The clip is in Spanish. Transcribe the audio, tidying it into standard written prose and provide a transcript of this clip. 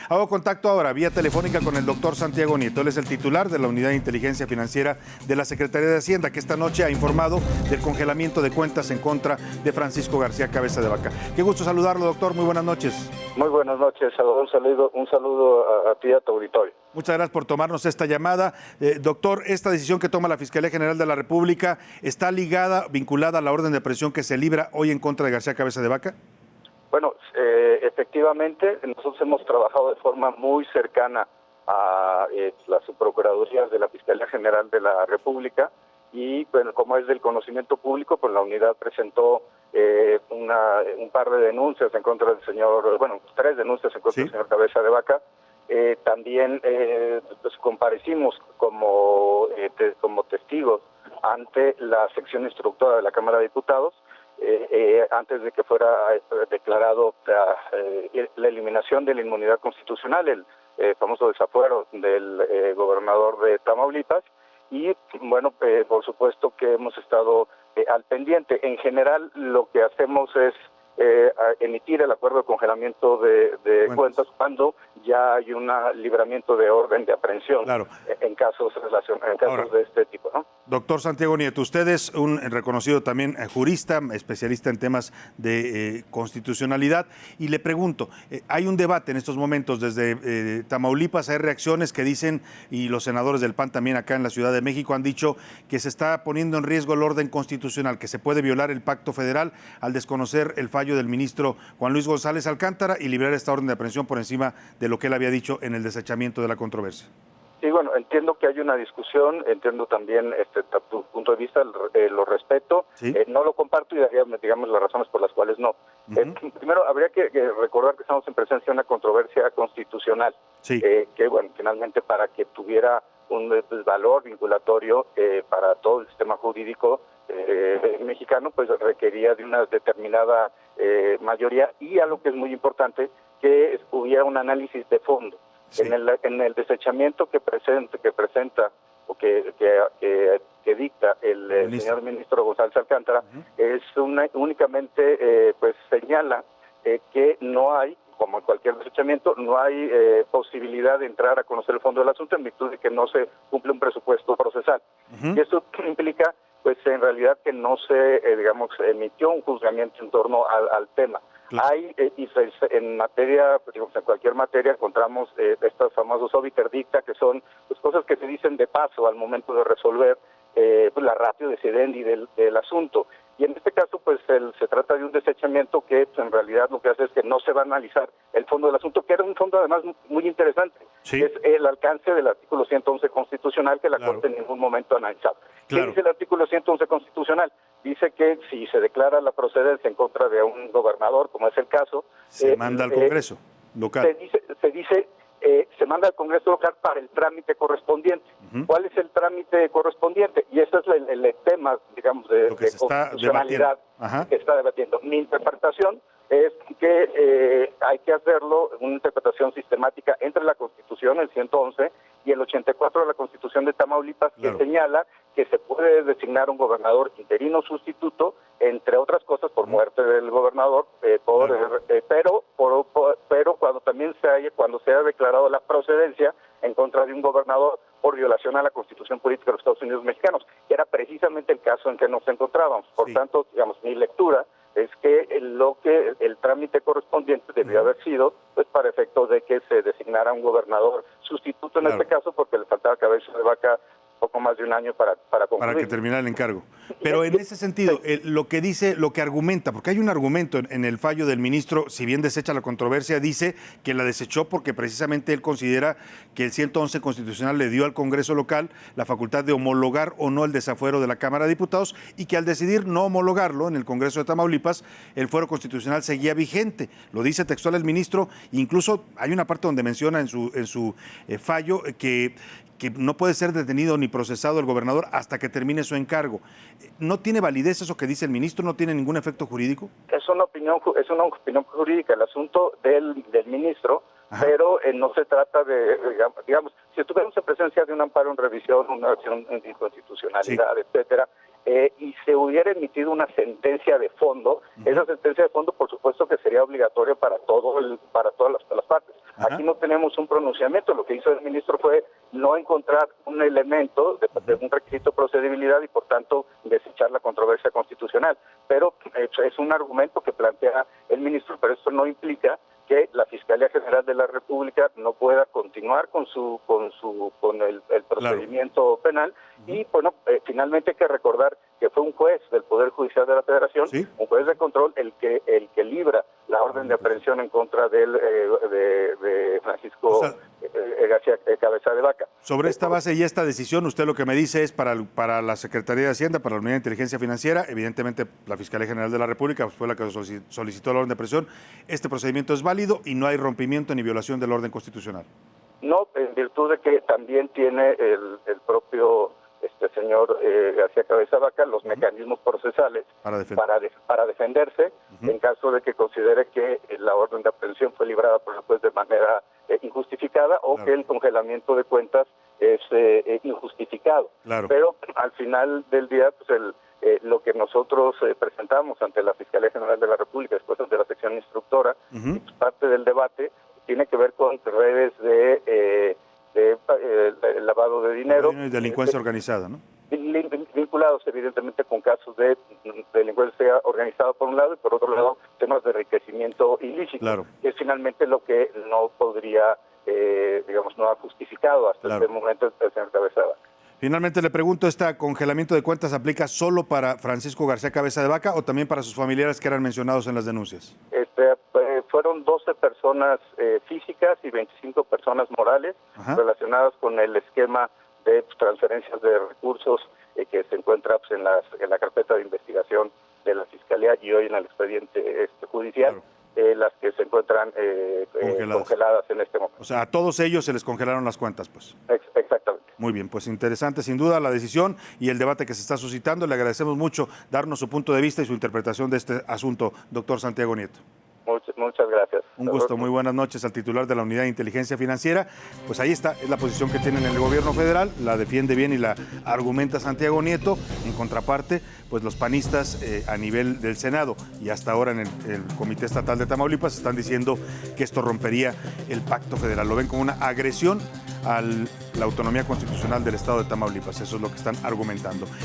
Hago contacto ahora vía telefónica con el doctor Santiago Nieto. Él es el titular de la Unidad de Inteligencia Financiera de la Secretaría de Hacienda, que esta noche ha informado del congelamiento de cuentas en contra de Francisco García Cabeza de Vaca. Qué gusto saludarlo, doctor. Muy buenas noches. Muy buenas noches, Salvador. Un saludo a ti y a tu auditorio. Muchas gracias por tomarnos esta llamada. Doctor, esta decisión que toma la Fiscalía General de la República está vinculada a la orden de aprehensión que se libra hoy en contra de García Cabeza de Vaca. Bueno, efectivamente, nosotros hemos trabajado de forma muy cercana a las subprocuradurías de la Fiscalía General de la República y, bueno, como es del conocimiento público, pues la unidad presentó un par de denuncias en contra del señor, bueno, 3 denuncias en contra del señor Cabeza de Vaca. También pues comparecimos como testigos ante la sección instructora de la Cámara de Diputados, antes de que fuera declarado la eliminación de la inmunidad constitucional, el famoso desafuero del gobernador de Tamaulipas. Y bueno, por supuesto que hemos estado al pendiente. En general, lo que hacemos es emitir el acuerdo de congelamiento de cuentas cuando ya hay un libramiento de orden de aprehensión, claro, en casos Ahora, de este tipo, ¿no? Doctor Santiago Nieto, usted es un reconocido también jurista, especialista en temas de constitucionalidad, y le pregunto, hay un debate en estos momentos desde Tamaulipas, hay reacciones que dicen, y los senadores del PAN también acá en la Ciudad de México han dicho que se está poniendo en riesgo el orden constitucional, que se puede violar el pacto federal al desconocer el fallo del ministro Juan Luis González Alcántara y librar esta orden de aprehensión por encima de lo que él había dicho en el desechamiento de la controversia. Sí, bueno, entiendo que hay una discusión, entiendo también tu punto de vista, lo respeto, ¿sí? No lo comparto y daría, digamos, las razones por las cuales no. Primero, habría que recordar que estamos en presencia de una controversia constitucional, sí, que, bueno, finalmente para que tuviera un valor vinculatorio para todo el sistema jurídico mexicano, pues requería de una determinada mayoría y algo que es muy importante, que hubiera un análisis de fondo. Sí. En el desechamiento que presenta o que dicta el señor ministro González Alcántara, es únicamente pues señala que no hay, como en cualquier desechamiento, no hay posibilidad de entrar a conocer el fondo del asunto en virtud de que no se cumple un presupuesto procesal. Y eso implica, pues en realidad, que no se, digamos, emitió un juzgamiento en torno al tema. Claro. Hay, en materia, digamos, en cualquier materia, encontramos estos famosos obiter dicta, que son pues, cosas que se dicen de paso al momento de resolver pues, la ratio decidendi del asunto. Y en este caso, pues se trata de un desechamiento que pues, en realidad lo que hace es que no se va a analizar el fondo del asunto, que era un fondo además muy interesante, sí, que es el alcance del artículo 111 constitucional que la claro. Corte en ningún momento ha analizado. Claro. ¿Qué dice el artículo 111 constitucional? Dice que si se declara la procedencia en contra de un gobernador, como es el caso, se manda al Congreso local. Se manda al Congreso local para el trámite correspondiente. ¿Cuál es el trámite correspondiente? Y ese es el tema, digamos, de constitucionalidad que está debatiendo. Mi interpretación es que hay que hacerlo una interpretación sistemática entre la Constitución, el 111, y el 84 de la Constitución de Tamaulipas, claro, que señala que se puede designar un gobernador interino sustituto, entre otras cosas, por muerte del gobernador, pero cuando se haya declarado la procedencia en contra de un gobernador por violación a la Constitución Política de los Estados Unidos Mexicanos, que era precisamente el caso en que nos encontrábamos. Por tanto, digamos, mi lectura es que el trámite correspondiente debió haber sido pues para efectos de que se designara un gobernador sustituto en este caso, porque le faltaba Cabeza de Vaca poco más de un año para concluir. Para que terminara el encargo. Pero en ese sentido, lo que argumenta, porque hay un argumento en el fallo del ministro, si bien desecha la controversia, dice que la desechó porque precisamente él considera que el 111 constitucional le dio al Congreso local la facultad de homologar o no el desafuero de la Cámara de Diputados y que al decidir no homologarlo en el Congreso de Tamaulipas, el fuero constitucional seguía vigente. Lo dice textual el ministro, incluso hay una parte donde menciona en su fallo que no puede ser detenido ni procesado el gobernador hasta que termine su encargo. ¿No tiene validez eso que dice el ministro? ¿No tiene ningún efecto jurídico? Es una opinión jurídica el asunto del ministro, pero no se trata de, digamos, si estuviéramos en presencia de un amparo en revisión, una acción de inconstitucionalidad, etcétera, y se hubiera emitido una sentencia de fondo, esa sentencia de fondo por supuesto que sería obligatoria para todas las partes. Ajá. Aquí no tenemos un pronunciamiento, lo que hizo el ministro fue no encontrar un elemento de un requisito de procedibilidad y por tanto desechar la controversia constitucional. Pero es un argumento que plantea el ministro, pero esto no implica que la Fiscalía General de la República no pueda continuar con el procedimiento penal. Y bueno, finalmente hay que recordar que fue un juez del Poder Judicial de la Federación, ¿sí?, un juez de control, el que libra la orden de aprehensión en contra de Francisco García Cabeza de Vaca. Sobre esta base y esta decisión, usted lo que me dice es para la Secretaría de Hacienda, para la Unidad de Inteligencia Financiera, evidentemente la Fiscalía General de la República fue la que solicitó la orden de aprehensión. Este procedimiento es válido y no hay rompimiento ni violación del orden constitucional. No, en virtud de que también tiene el propio señor García Cabeza Vaca los mecanismos procesales para defenderse en caso de que considere que la orden de aprehensión fue librada por el juez de manera injustificada o que el congelamiento de cuentas es injustificado. Pero al final del día, pues lo que nosotros presentamos ante la Fiscalía General de la República después de la sección instructora, parte del debate tiene que ver con redes de lavado de dinero y delincuencia organizada, ¿no? Vinculados evidentemente con casos de delincuencia organizada por un lado y por otro lado temas de enriquecimiento ilícito, que es finalmente lo que no podría, no ha justificado hasta este momento el señor Cabeza de Vaca. Finalmente le pregunto, ¿este congelamiento de cuentas aplica solo para Francisco García Cabeza de Vaca o también para sus familiares que eran mencionados en las denuncias? Fueron 12 personas físicas y 25 personas morales relacionadas con el esquema de transferencias de recursos que se encuentra en la carpeta de investigación de la Fiscalía y hoy en el expediente judicial, las que se encuentran congeladas en este momento. O sea, a todos ellos se les congelaron las cuentas, pues. Exactamente. Muy bien, pues interesante sin duda la decisión y el debate que se está suscitando. Le agradecemos mucho darnos su punto de vista y su interpretación de este asunto, doctor Santiago Nieto. Muchas gracias. Un gusto, muy buenas noches al titular de la Unidad de Inteligencia Financiera. Pues ahí está, es la posición que tienen en el gobierno federal, la defiende bien y la argumenta Santiago Nieto. En contraparte, pues los panistas a nivel del Senado y hasta ahora en el Comité Estatal de Tamaulipas están diciendo que esto rompería el pacto federal. Lo ven como una agresión a la autonomía constitucional del Estado de Tamaulipas. Eso es lo que están argumentando.